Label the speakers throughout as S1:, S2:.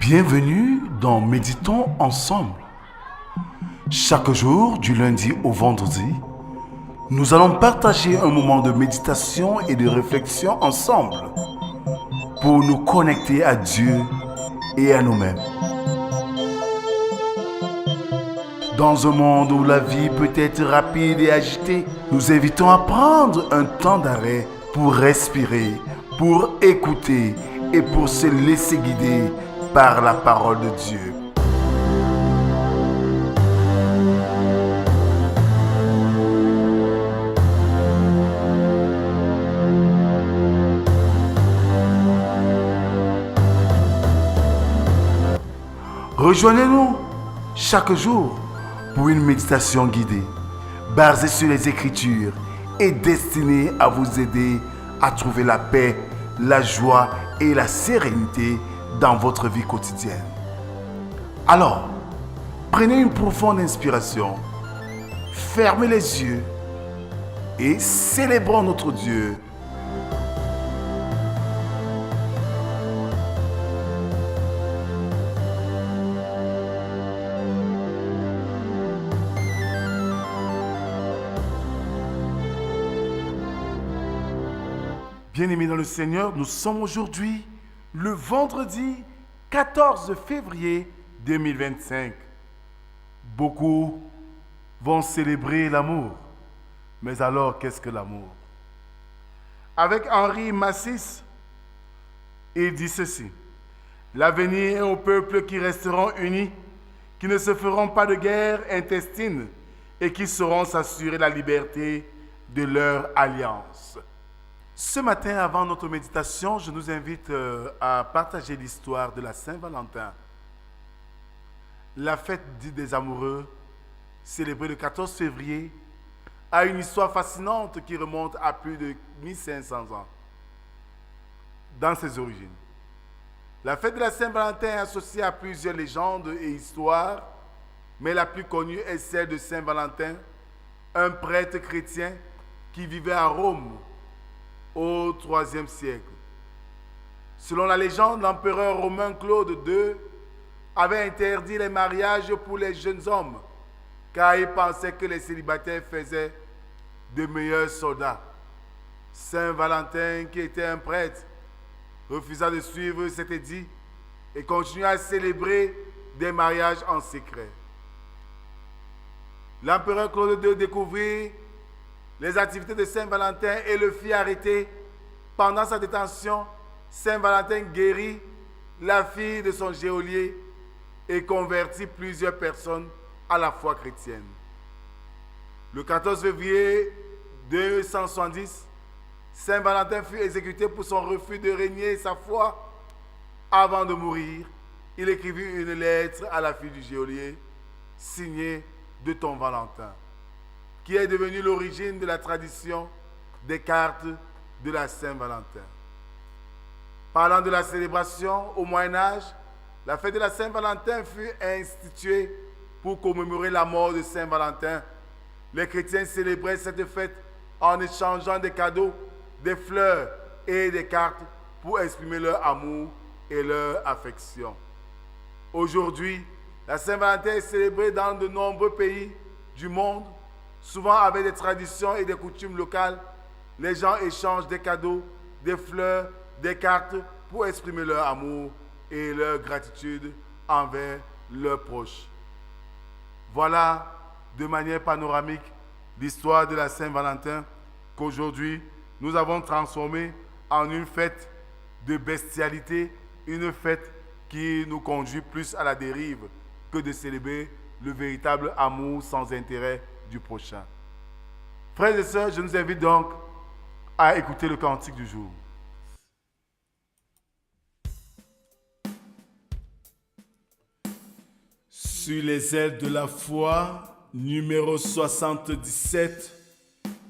S1: Bienvenue dans Méditons ensemble. Chaque jour, du lundi au vendredi, nous allons partager un moment de méditation et de réflexion ensemble pour nous connecter à Dieu et à nous-mêmes. Dans un monde où la vie peut être rapide et agitée, nous invitons à prendre un temps d'arrêt pour respirer, pour écouter et pour se laisser guider par la parole de Dieu. Rejoignez-nous chaque jour pour une méditation guidée, basée sur les Écritures et destinée à vous aider à trouver la paix, la joie et la sérénité dans votre vie quotidienne. Alors, prenez une profonde inspiration, fermez les yeux et célébrons notre Dieu. Bien-aimés dans le Seigneur, nous sommes aujourd'hui le vendredi 14 février 2025. Beaucoup vont célébrer l'amour. Mais alors, qu'est-ce que l'amour? Avec Henri Massis, il dit ceci: l'avenir est aux peuples qui resteront unis, qui ne se feront pas de guerre intestine et qui sauront s'assurer la liberté de leur alliance. Ce matin, avant notre méditation, je nous invite à partager l'histoire de la Saint-Valentin. La fête dite des amoureux, célébrée le 14 février, a une histoire fascinante qui remonte à plus de 1500 ans. Dans ses origines, la fête de la Saint-Valentin est associée à plusieurs légendes et histoires, mais la plus connue est celle de Saint Valentin, un prêtre chrétien qui vivait à Rome au IIIe siècle. Selon la légende, l'empereur romain Claude II avait interdit les mariages pour les jeunes hommes, car il pensait que les célibataires faisaient de meilleurs soldats. Saint Valentin, qui était un prêtre, refusa de suivre cet édit et continua à célébrer des mariages en secret. L'empereur Claude II découvrit les activités de Saint Valentin et le fit arrêter. Pendant sa détention, Saint Valentin guérit la fille de son geôlier et convertit plusieurs personnes à la foi chrétienne. Le 14 février 270, Saint Valentin fut exécuté pour son refus de renier sa foi. Avant de mourir, il écrivit une lettre à la fille du geôlier, signée de ton Valentin, qui est devenue l'origine de la tradition des cartes de la Saint-Valentin. Parlant de la célébration au Moyen-Âge, la fête de la Saint-Valentin fut instituée pour commémorer la mort de Saint-Valentin. Les chrétiens célébraient cette fête en échangeant des cadeaux, des fleurs et des cartes pour exprimer leur amour et leur affection. Aujourd'hui, la Saint-Valentin est célébrée dans de nombreux pays du monde, souvent avec des traditions et des coutumes locales. Les gens échangent des cadeaux, des fleurs, des cartes pour exprimer leur amour et leur gratitude envers leurs proches. Voilà, de manière panoramique, l'histoire de la Saint-Valentin qu'aujourd'hui nous avons transformée en une fête de bestialité, une fête qui nous conduit plus à la dérive que de célébrer le véritable amour sans intérêt du prochain. Frères et sœurs, je nous invite donc à écouter le cantique du jour. Sur les ailes de la foi, numéro 77,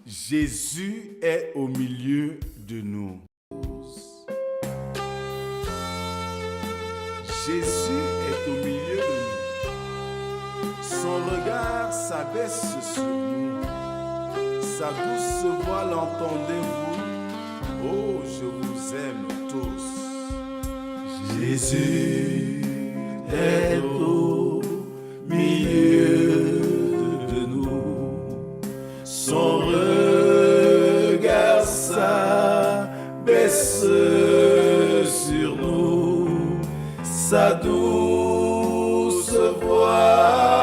S1: Jésus est au milieu de nous. Jésus est au milieu de nous. Son regard s'abaisse sur nous. Sa douce voix l'entendez-vous? Oh, je vous aime tous. Jésus
S2: est au milieu de nous. Son regard s'abaisse sur nous, sa douce voix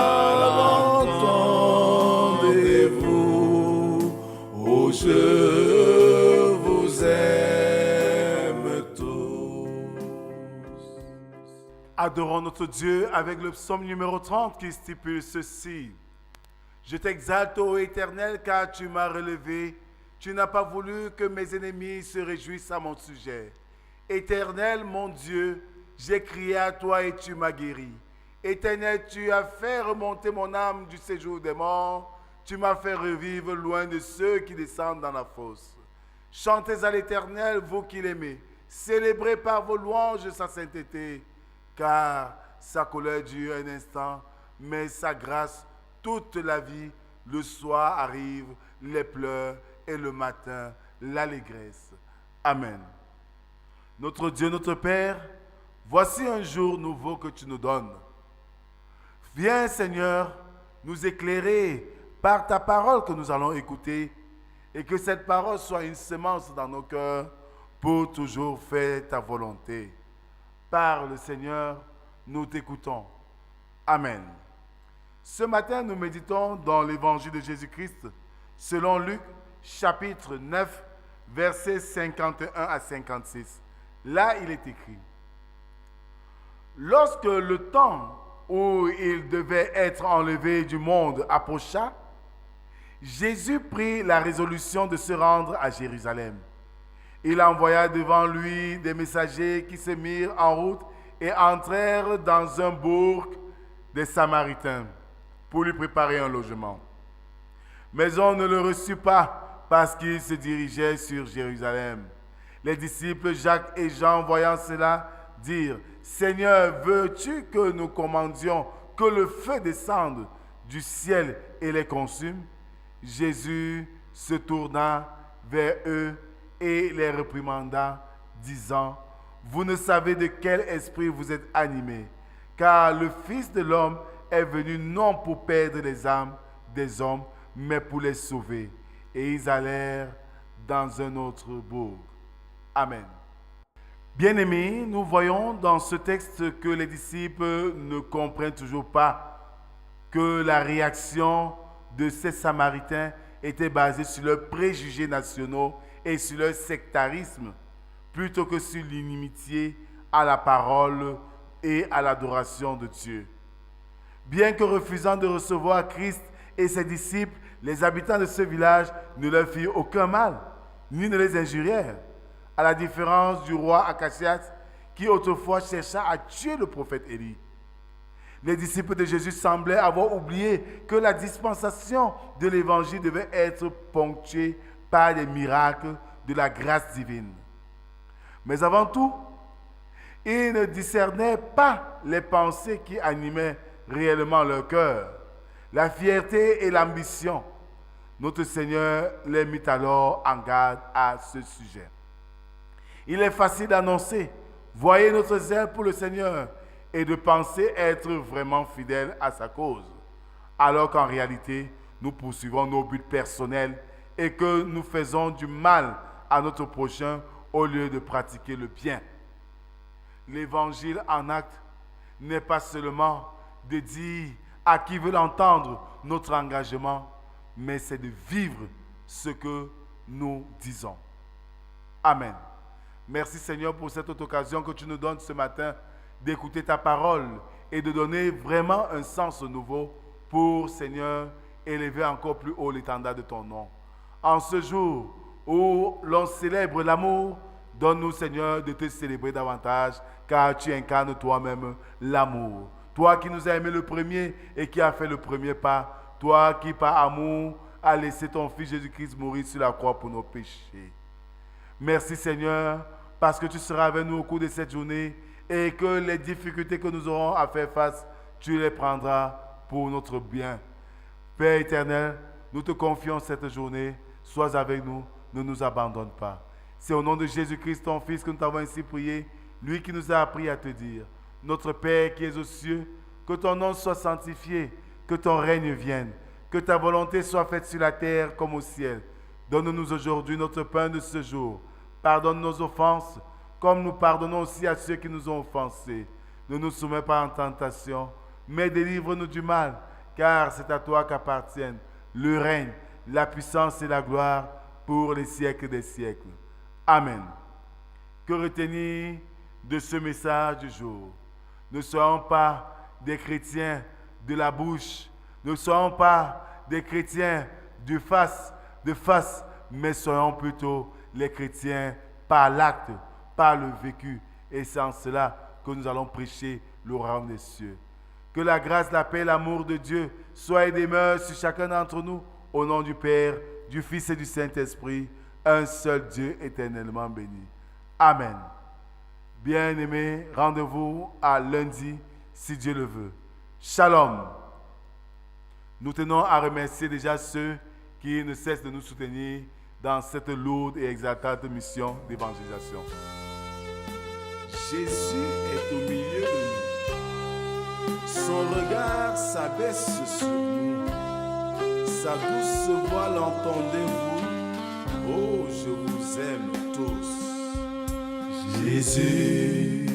S2: entendez-vous. Oh, je vous aime tous.
S1: Adorons notre Dieu avec le psaume numéro 30 qui stipule ceci. Je t'exalte, ô Éternel, car tu m'as relevé. Tu n'as pas voulu que mes ennemis se réjouissent à mon sujet. Éternel, mon Dieu, j'ai crié à toi et tu m'as guéri. Éternel, tu as fait remonter mon âme du séjour des morts. Tu m'as fait revivre loin de ceux qui descendent dans la fosse. Chantez à l'Éternel, vous qui l'aimez. Célébrez par vos louanges sa sainteté, car sa colère dure un instant, mais sa grâce toute la vie. Le soir arrive, les pleurs, et le matin, l'allégresse. Amen. Notre Dieu, notre Père, voici un jour nouveau que tu nous donnes. Viens, Seigneur, nous éclairer par ta parole que nous allons écouter, et que cette parole soit une semence dans nos cœurs pour toujours faire ta volonté. Parle, Seigneur, nous t'écoutons. Amen. Ce matin, nous méditons dans l'évangile de Jésus-Christ, selon Luc, chapitre 9, versets 51 à 56. Là, il est écrit: lorsque le temps où il devait être enlevé du monde approcha, Jésus prit la résolution de se rendre à Jérusalem. Il envoya devant lui des messagers qui se mirent en route et entrèrent dans un bourg des Samaritains pour lui préparer un logement. Mais on ne le reçut pas parce qu'il se dirigeait sur Jérusalem. Les disciples Jacques et Jean, voyant cela, dirent: Seigneur, veux-tu que nous commandions que le feu descende du ciel et les consume? Jésus se tourna vers eux et les réprimanda, disant: vous ne savez de quel esprit vous êtes animés, car le Fils de l'homme est venu non pour perdre les âmes des hommes, mais pour les sauver. Et ils allèrent dans un autre bourg. Amen. Bien-aimés, nous voyons dans ce texte que les disciples ne comprennent toujours pas que la réaction de ces Samaritains était basée sur leurs préjugés nationaux et sur leur sectarisme, plutôt que sur l'inimitié à la parole et à l'adoration de Dieu. Bien que refusant de recevoir Christ et ses disciples, les habitants de ce village ne leur firent aucun mal, ni ne les injurièrent, à la différence du roi Acacias, qui autrefois chercha à tuer le prophète Élie. Les disciples de Jésus semblaient avoir oublié que la dispensation de l'évangile devait être ponctuée par les miracles de la grâce divine. Mais avant tout, ils ne discernaient pas les pensées qui animaient réellement leur cœur, la fierté et l'ambition. Notre Seigneur les mit alors en garde à ce sujet. Il est facile d'annoncer: voyez notre zèle pour le Seigneur, et de penser être vraiment fidèles à sa cause, alors qu'en réalité, nous poursuivons nos buts personnels et que nous faisons du mal à notre prochain au lieu de pratiquer le bien. L'évangile en acte n'est pas seulement de dire à qui veut l'entendre notre engagement, mais c'est de vivre ce que nous disons. Amen. Merci Seigneur pour cette autre occasion que tu nous donnes ce matin d'écouter ta parole et de donner vraiment un sens nouveau pour, Seigneur, élever encore plus haut l'étendard de ton nom. En ce jour où l'on célèbre l'amour, donne-nous, Seigneur, de te célébrer davantage, car tu incarnes toi-même l'amour. Toi qui nous as aimés le premier et qui as fait le premier pas, toi qui par amour as laissé ton Fils Jésus-Christ mourir sur la croix pour nos péchés. Merci Seigneur, parce que tu seras avec nous au cours de cette journée et que les difficultés que nous aurons à faire face, tu les prendras pour notre bien. Père éternel, nous te confions cette journée. Sois avec nous, ne nous abandonne pas. C'est au nom de Jésus-Christ, ton Fils, que nous t'avons ainsi prié, lui qui nous a appris à te dire: Notre Père qui es aux cieux, que ton nom soit sanctifié, que ton règne vienne, que ta volonté soit faite sur la terre comme au ciel. Donne-nous aujourd'hui notre pain de ce jour. Pardonne nos offenses, comme nous pardonnons aussi à ceux qui nous ont offensés. Ne nous soumets pas en tentation, mais délivre-nous du mal, car c'est à toi qu'appartiennent le règne, la puissance et la gloire pour les siècles des siècles. Amen. Que retenir de ce message du jour? Ne soyons pas des chrétiens de la bouche, ne soyons pas des chrétiens de face, mais soyons plutôt les chrétiens par l'acte, par le vécu. Et c'est en cela que nous allons prêcher le royaume des cieux. Que la grâce, la paix, l'amour de Dieu soient et demeurent sur chacun d'entre nous, au nom du Père, du Fils et du Saint-Esprit, un seul Dieu éternellement béni. Amen. Bien-aimés, rendez-vous à lundi, si Dieu le veut. Shalom. Nous tenons à remercier déjà ceux qui ne cessent de nous soutenir dans cette lourde et exaltante mission d'évangélisation.
S2: Jésus est au milieu de nous. Son regard s'abaisse sur nous. Sa douce voix l'entendez-vous? Oh, je vous aime tous. Jésus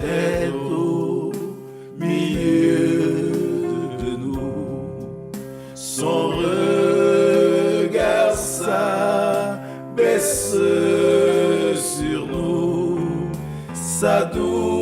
S2: est au milieu de nous. Son regard s'abaisse sur nous. Sa douce